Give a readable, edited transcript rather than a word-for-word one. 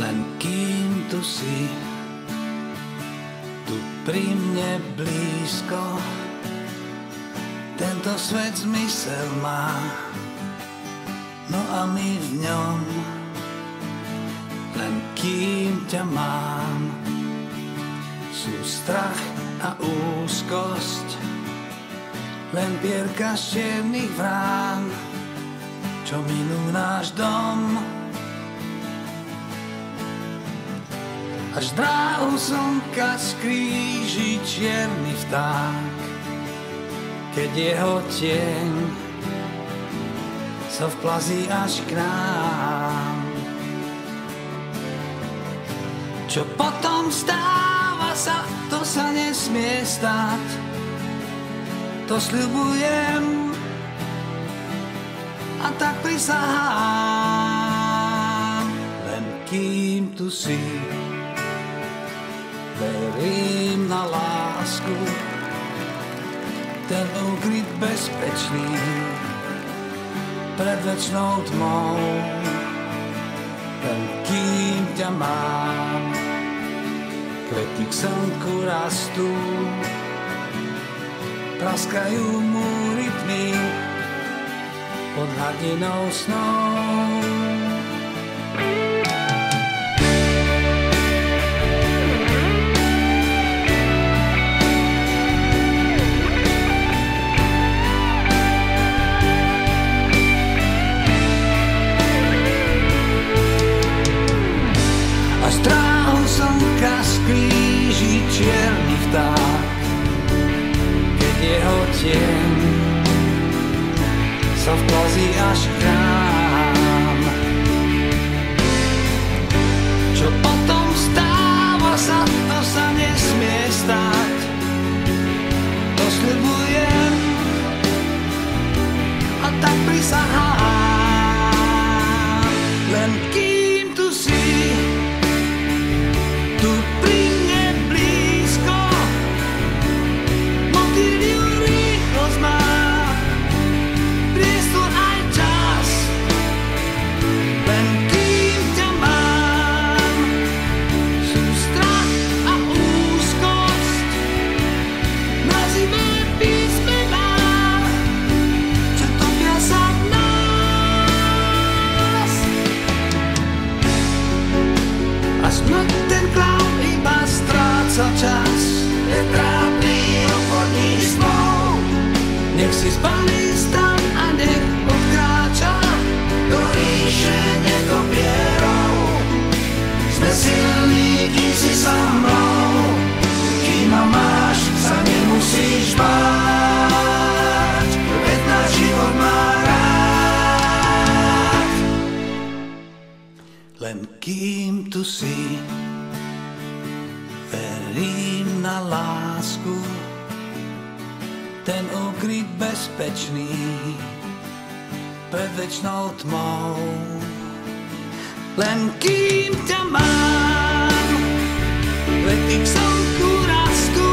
len kým tu si, tu pri mne blízko. Tento svet zmysel má, no a my v ňom, len kým ťa mám. Sú strach a úzkosť, len pierka z čiernych vrán, čo minú náš dom. Až dráhu slnka skríži čierny vták, keď jeho tieň sa vplazí až k nám. Čo potom stáva sa, to sa nesmie stať, to sľubujem a tak prisahám. Len kým tu si, verím na lásku, ten ukryt bezpečný pred večnou tmou. Len kým ťa mám, kvety k slnku rastú, praskajú múry tmy pod hladinou snou. Stráhu slnka skríži čierny vták, keď jeho tieň sa vplazí až k nám. Čo potom stáva sa, to sa nesmie stať, to sľubujem a tak prisahám. Len kým tu si, tu pri mne blízko, motýliu rýchlosť má, priestor aj čas. Len kým ťa mám, sú strach a úzkosť, mrazivé písmená, čo topia sa v nás. A smrť ten klaun iba stráca čas, je trápny obchodník snov. Nech si zbalí stan a nech odkráča do ríše netopierov. Sme silní, kým si so mnou, kým ma máš, sa nemusíš báť, veď náš život má rád. Len kým tu si, verím na lásku, ten ukryt bezpečný pred večnou tmou. Len kým ťa mám, lety k slnku rastú,